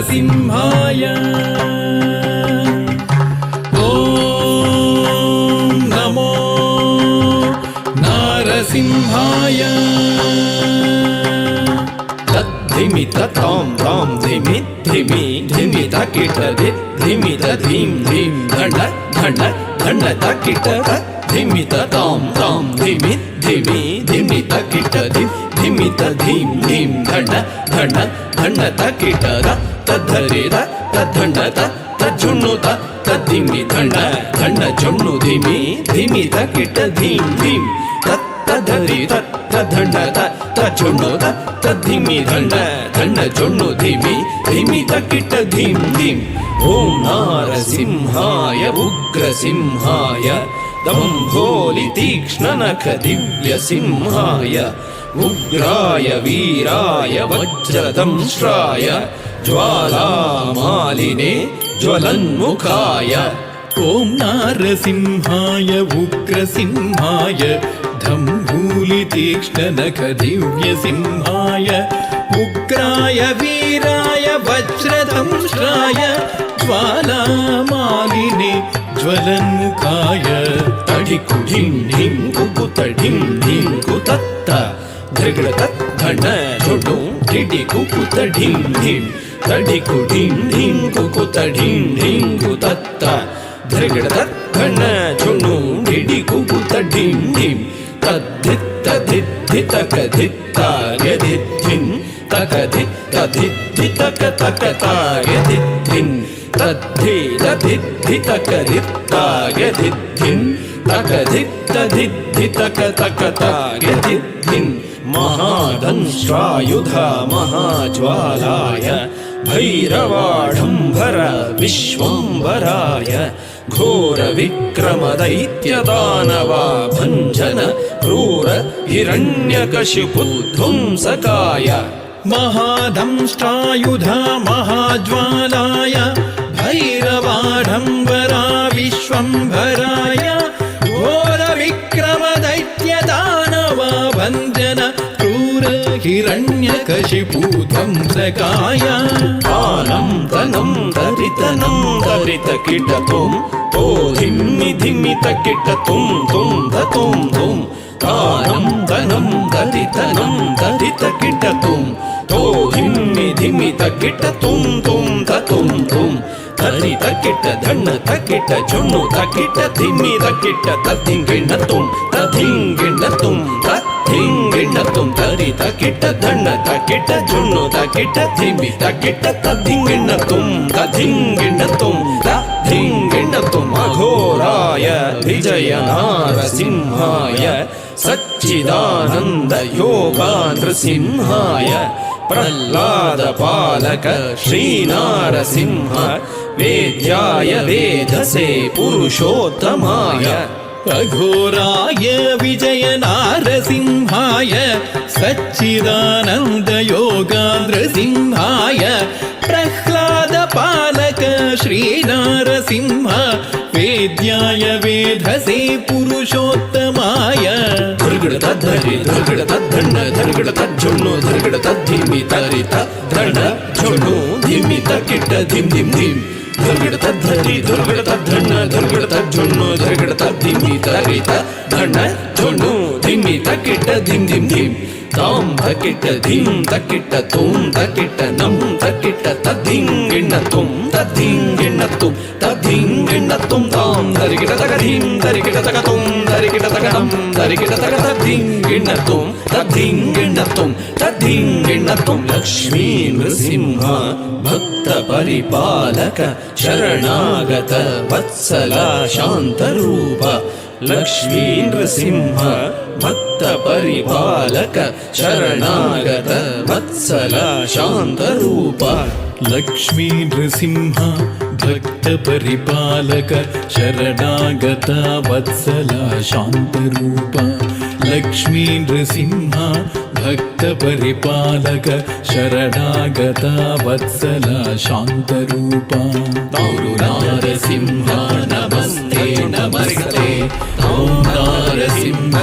नारसिंहाय ॐ नमो नारसिंहाय तद्धिमि तां तां धिमि धिमि धिमि तकिट धिमि धीं धीं धण्ड धण्ड धण्ड तकिट धिमि तां तां धिमि धिमि धिमि तकिट धिमि धीं धीं धण्ड धण्ड धण्ड तकिट तद्धरे तद्धण्ड तज्जुण्णु तद्धिमि धण्ड धण्ड जुण्णु धिमि धिमि तकिट धीं धीं तद्धरे तद्धण्ड तज्जुण्णु तद्धिमि धण्ड धण्ड जुण्णु धिमि धिमि तकिट धीं धीं ॐ नारसिंहाय उग्रसिंहाय दम्भोलि तीक्ष्णनख दिव्यसिंहाय उग्राय वीराय वज्रदंष्ट्राय ज्वालामालिने ज्वलन्मुखाय ॐ नारसिंहाय उग्रसिंहाय दम्भोलि तीक्ष्णनख दिव्यसिंहाय उग्राय वीराय वज्रदंष्ट्राय ज्वालामालिने ज्वलन्मुखाय तडिकु ढिं ढिं कुकुत ढिं ढिं कुतत्त धृगड़ तद्घण्ड झुडु ढिडि कुकुत ढिं ढिं तडिकु ढिं ढिं कुकुत ढिं ढिं कुतत्त धृगड़ तद्घण्ड झुडु ढिडि कुकुत ढिं ढिं तद्धित्त धित्तितक धित्तार्यधित्थिन् तक धित्तधित्तितक तक तार्यधित्थिन् तद्धि दधित्थितक धित्तार्यधित्थिन् तक धित्तधित्थितक तक तार्यधित्थिन् महादंष्ट्रायुध महाज्वालाय भैरवाढम्बर विश्वम्भराय घोर विक्रम दैत्य दानवा भञ्जन क्रूर हिरण्यकशिपुध्वंसकाय महादंष्ट्रायुध महाज्वालाय भैरवाढम्बरा विश्वम्भराय घोर विक्रम दैत्य दानवा भञ्जन क्रूर हिरण्यकशिपुध्वंसकाय आनं तनं दरितनं दरितकिटतुं तो धिम्मि धिमि तकिटतुं तुं ततुं तुं आनं तनं दरितनं दरितकिटतुं तो धिम्मि धिमि तकिटतुं तुं ततुं तुं धरि तकिट धण्ड तकिट जुण्णु तकिट धिमि तकिट तद्धिङ्गिण्णतुं तद्धिङ्गिण्णतुं तद्धिङ्गिण्णतुं धरि तकिट धण्ड तकिट जुण्णु तकिट धिमि तकिट तद्धिङ्गिण्णतुं तद्धिङ्गिण्णतुं तद्धिङ्गिण्णतुं अघोराय विजय नारसिंहाय सच्चिदानन्द योगा नृसिंहाय प्रह्लाद पालक श्रीनारसिंह वेद्याय वेधसे पुरुषोत्तमाय अघोराय विजय नारसिंहाय सच्चिदानन्द योगान्द्रसिंहाय प्रह्लाद पालक श्रीनारसिंह वेद्याय वेधसे पुरुषोत्तमाय धृगड़ तद्धरि धृगड़ तद्धण्ड धृगड़ तज्जुण्णु धृगड़ तद्धिमि तरित धण्ड झुण्णु धिमि तकिट धिं धिं धिं धृगड़ तद्धरि धृगड़ तद्धण्ड धृगड़ तज्जुण्णु धृगड़ तद्धिमि तरित धण्ड झुण्णु धिमि तकिट धिं धिं धिं तां तकिट धीं तकिट तुं तकिट नं तकिट तद्धिङ्गिण्णतुं तद्धिङ्गिण्णतुं तद्धिङ्गिण्णतुं तां धरिकिट तक धीं धरिकिट तक तुं धरिकिट तक नं धरिकिट तक तद्धिङ्गिण्णतुं तद्धिङ्गिण्णतुं तद्धिङ्गिण्णतुं लक्ष्मी नृसिंह भक्त परिपालक शरणागत वत्सल शान्तरूप लक्ष्मी नृसिंह भक्त परिपालक शरणागत वत्सल शान्तरूप लक्ष्मी नृसिंह भक्त परिपालक शरणागत वत्सल शान्तरूप लक्ष्मी नृसिंह भक्त परिपालक शरणागत वत्सल शान्तरूप नारसिंह नमस्ते नमस्ते ॐ नारसिंह